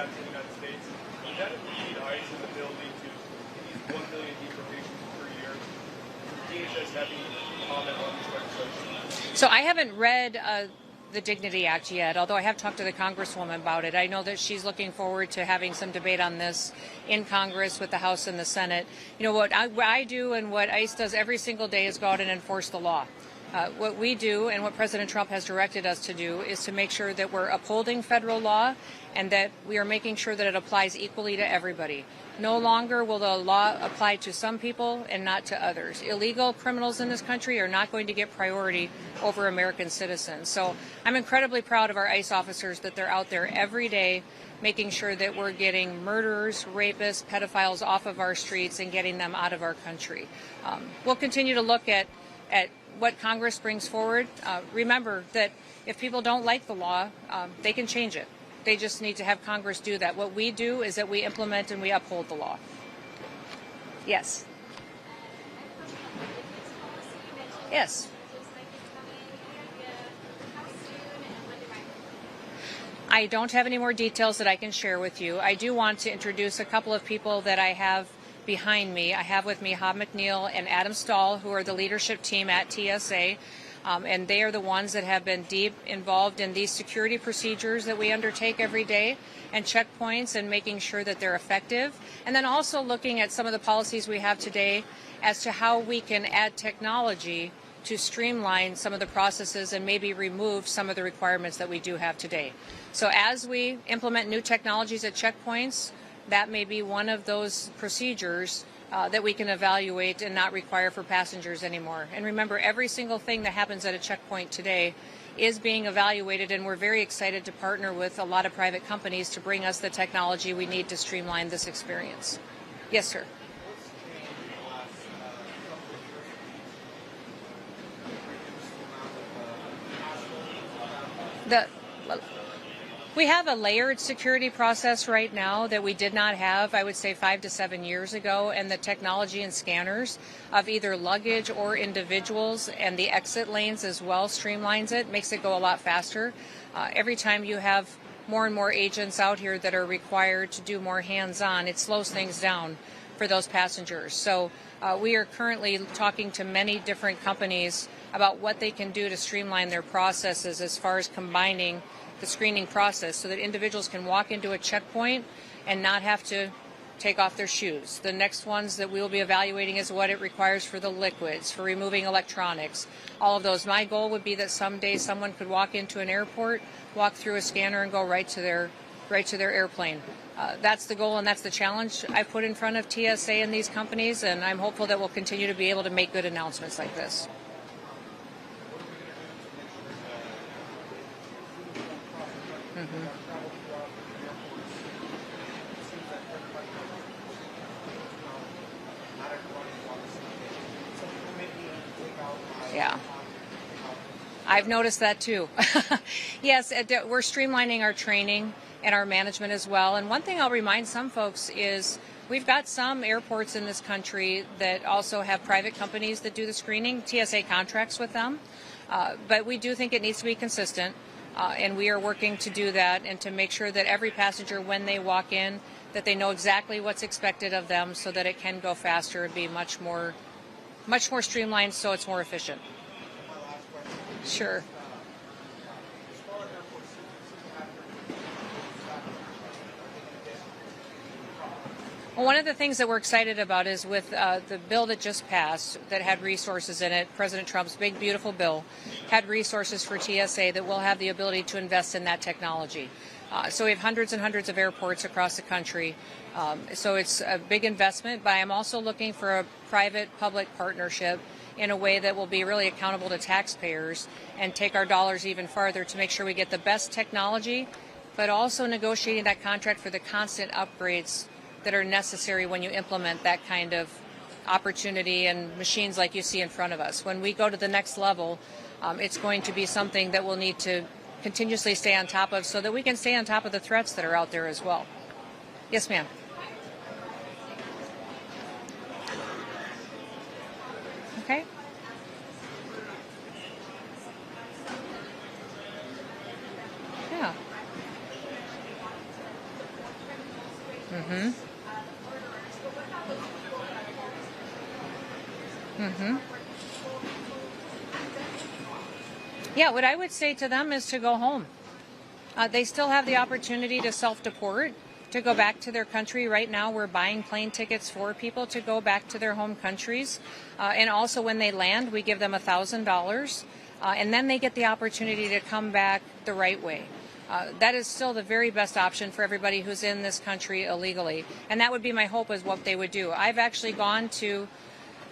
back to the United States. Does that impede ICE in the ability to these 1 million deportations per year? DHS have any comment on this legislation? So I haven't read the Dignity Act yet, although I have talked to the Congresswoman about it. I know that she's looking forward to having some debate on this in Congress with the House and the Senate. You know, what I do and what ICE does every single day is go out and enforce the law. What we do and what President Trump has directed us to do is to make sure that we're upholding federal law and that we are making sure that it applies equally to everybody. No longer will the law apply to some people and not to others. Illegal criminals in this country are not going to get priority over American citizens. So I'm incredibly proud of our ICE officers that they're out there every day making sure that we're getting murderers, rapists, pedophiles off of our streets and getting them out of our country. We'll continue to look at what Congress brings forward. Remember that if people don't like the law, they can change it. They just need to have Congress do that. What we do is that we implement and we uphold the law. Yes. Yes. I don't have any more details that I can share with you. I do want to introduce a couple of people that I have behind me. I have with me Hob McNeil and Adam Stahl, who are the leadership team at TSA. And they are the ones that have been deep involved in these security procedures that we undertake every day and checkpoints and making sure that they're effective. And then also looking at some of the policies we have today as to how we can add technology to streamline some of the processes and maybe remove some of the requirements that we do have today. So as we implement new technologies at checkpoints, that may be one of those procedures that we can evaluate and not require for passengers anymore. And remember, every single thing that happens at a checkpoint today is being evaluated, and we're very excited to partner with a lot of private companies to bring us the technology we need to streamline this experience. Yes, sir. We have a layered security process right now that we did not have, I would say, 5 to 7 years ago, and the technology and scanners of either luggage or individuals and the exit lanes as well streamlines it, makes it go a lot faster. Every time you have more and more agents out here that are required to do more hands-on, it slows things down for those passengers. So we are currently talking to many different companies about what they can do to streamline their processes as far as combining the screening process so that individuals can walk into a checkpoint and not have to take off their shoes. The next ones that we will be evaluating is what it requires for the liquids, for removing electronics, all of those. My goal would be that someday someone could walk into an airport, walk through a scanner, and go right to their airplane. That's the goal and that's the challenge I put in front of TSA and these companies, and I'm hopeful that we'll continue to be able to make good announcements like this. Mm-hmm. Yeah. I've noticed that too. Yes, we're streamlining our training and our management as well. And one thing I'll remind some folks is we've got some airports in this country that also have private companies that do the screening. TSA contracts with them. But we do think it needs to be consistent. And we are working to do that and to make sure that every passenger, when they walk in, that they know exactly what's expected of them so that it can go faster and be much more streamlined so it's more efficient. Sure. Well, one of the things that we're excited about is with the bill that just passed that had resources in it, President Trump's big, beautiful bill, had resources for TSA that will have the ability to invest in that technology. So we have hundreds and hundreds of airports across the country. So it's a big investment, but I'm also looking for a private-public partnership in a way that will be really accountable to taxpayers and take our dollars even farther to make sure we get the best technology, but also negotiating that contract for the constant upgrades that are necessary when you implement that kind of opportunity and machines like you see in front of us. When we go to the next level, it's going to be something that we'll need to continuously stay on top of so that we can stay on top of the threats that are out there as well. Yes, ma'am. Okay. Yeah. Mm-hmm. Mm-hmm. Yeah, what I would say to them is to go home. They still have the opportunity to self-deport, to go back to their country. Right now, we're buying plane tickets for people to go back to their home countries. And also when they land, we give them $1,000. And then they get the opportunity to come back the right way. That is still the very best option for everybody who's in this country illegally. And that would be my hope is what they would do. I've actually gone to,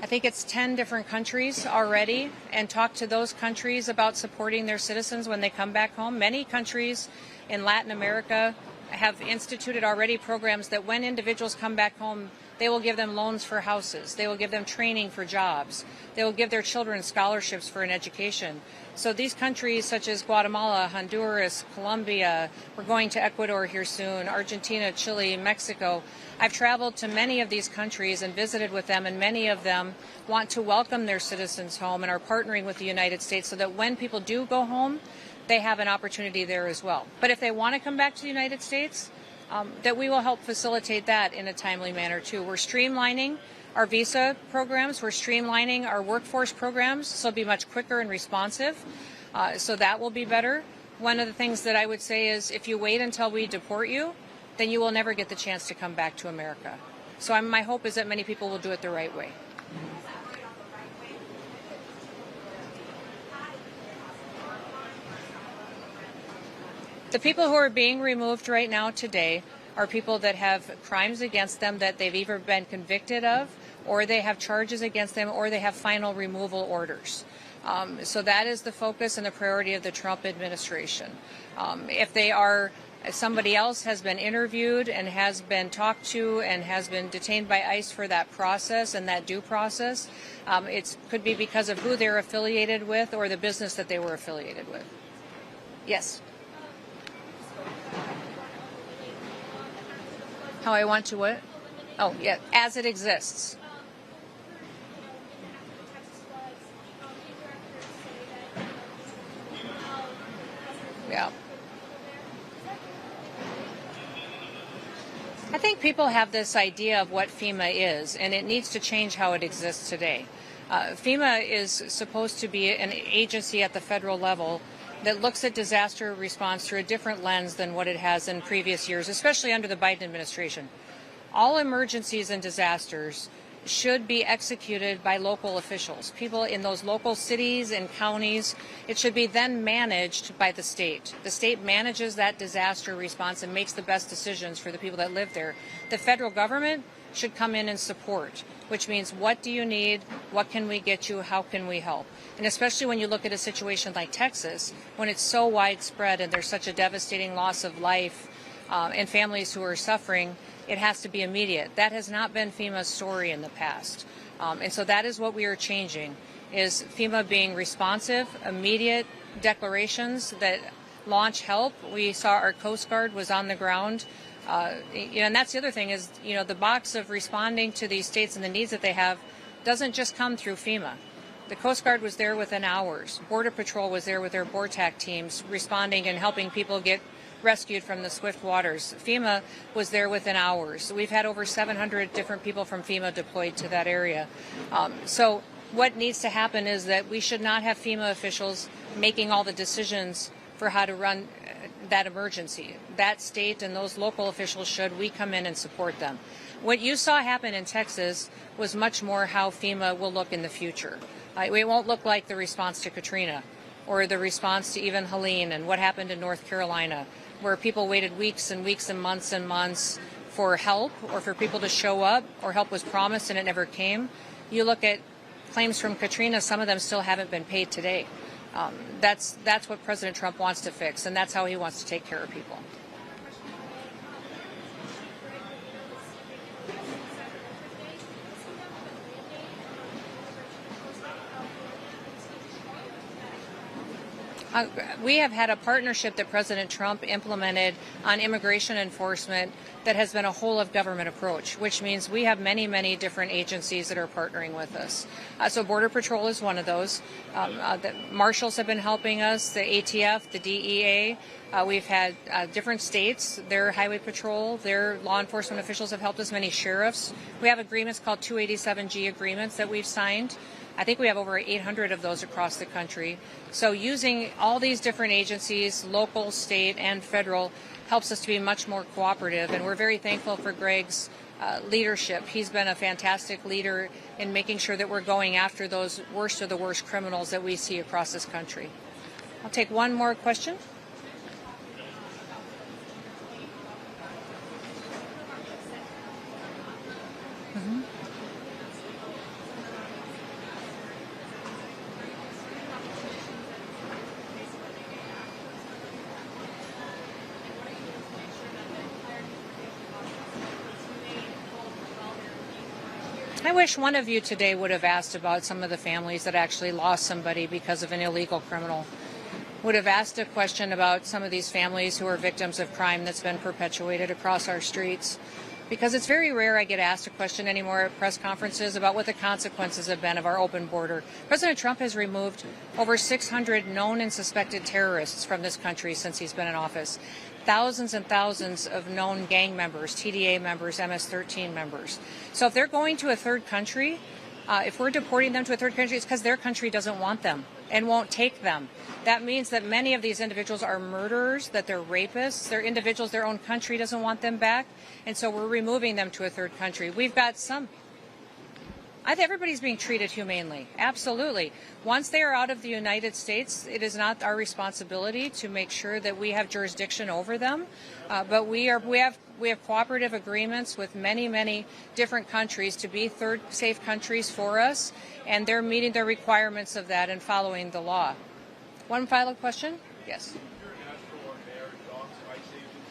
I think it's 10 different countries already, and talked to those countries about supporting their citizens when they come back home. Many countries in Latin America have instituted already programs that when individuals come back home, they will give them loans for houses. They will give them training for jobs. They will give their children scholarships for an education. So these countries such as Guatemala, Honduras, Colombia, we're going to Ecuador here soon, Argentina, Chile, Mexico. I've traveled to many of these countries and visited with them, and many of them want to welcome their citizens home and are partnering with the United States so that when people do go home, they have an opportunity there as well. But if they want to come back to the United States, that we will help facilitate that in a timely manner too. We're streamlining our visa programs. We're streamlining our workforce programs, so it'll be much quicker and responsive. So that will be better. One of the things that I would say is if you wait until we deport you, then you will never get the chance to come back to America. So my hope is that many people will do it the right way. The people who are being removed right now today are people that have crimes against them that they've either been convicted of, or they have charges against them, or they have final removal orders. So that is the focus and the priority of the Trump administration. If they are, somebody else has been interviewed and has been talked to and has been detained by ICE for that process and that due process, it could be because of who they're affiliated with or the business that they were affiliated with. Yes. How I want to what? Oh, yeah, as it exists. Yeah. I think people have this idea of what FEMA is, and it needs to change how it exists today. FEMA is supposed to be an agency at the federal level that looks at disaster response through a different lens than what it has in previous years, especially under the Biden administration. All emergencies and disasters should be executed by local officials, people in those local cities and counties. It should be then managed by the state. The state manages that disaster response and makes the best decisions for the people that live there. The federal government should come in and support, which means what do you need, what can we get you, how can we help? And especially when you look at a situation like Texas, when it's so widespread and there's such a devastating loss of life and families who are suffering, it has to be immediate. That has not been FEMA's story in the past. And so that is what we are changing, is FEMA being responsive, immediate declarations that launch help. We saw our Coast Guard was on the ground. And that's the other thing is, the box of responding to these states and the needs that they have doesn't just come through FEMA. The Coast Guard was there within hours. Border Patrol was there with their BORTAC teams responding and helping people get rescued from the swift waters. FEMA was there within hours. We've had over 700 different people from FEMA deployed to that area. So what needs to happen is that we should not have FEMA officials making all the decisions for how to run that emergency. That state and those local officials should. We come in and support them. What you saw happen in Texas was much more how FEMA will look in the future. It won't look like the response to Katrina or the response to even Helene and what happened in North Carolina, where people waited weeks and weeks and months for help or for people to show up, or help was promised and it never came. You look at claims from Katrina, some of them still haven't been paid today. That's what President Trump wants to fix, and that's how he wants to take care of people. We have had a partnership that President Trump implemented on immigration enforcement that has been a whole of government approach, which means we have many, many different agencies that are partnering with us. So Border Patrol is one of those. The marshals have been helping us, the ATF, the DEA. We've had different states, their highway patrol, their law enforcement officials have helped us, many sheriffs. We have agreements called 287G agreements that we've signed. I think we have over 800 of those across the country. So using all these different agencies, local, state, and federal, helps us to be much more cooperative. And we're very thankful for Greg's leadership. He's been a fantastic leader in making sure that we're going after those worst of the worst criminals that we see across this country. I'll take one more question. I wish one of you today would have asked about some of the families that actually lost somebody because of an illegal criminal. Would have asked a question about some of these families who are victims of crime that's been perpetuated across our streets. Because it's very rare I get asked a question anymore at press conferences about what the consequences have been of our open border. President Trump has removed over 600 known and suspected terrorists from this country since he's been in office. Thousands and thousands of known gang members, TDA members, MS-13 members. So if they're going to a third country, if we're deporting them to a third country, it's because their country doesn't want them and won't take them. That means that many of these individuals are murderers, that they're rapists, they're individuals their own country doesn't want them back, and so we're removing them to a third country. We've got some. I think everybody's being treated humanely. Absolutely. Once they are out of the United States, it is not our responsibility to make sure that we have jurisdiction over them. But we have cooperative agreements with many, many different countries to be third safe countries for us, and they're meeting the requirements of that and following the law. One final question? Yes.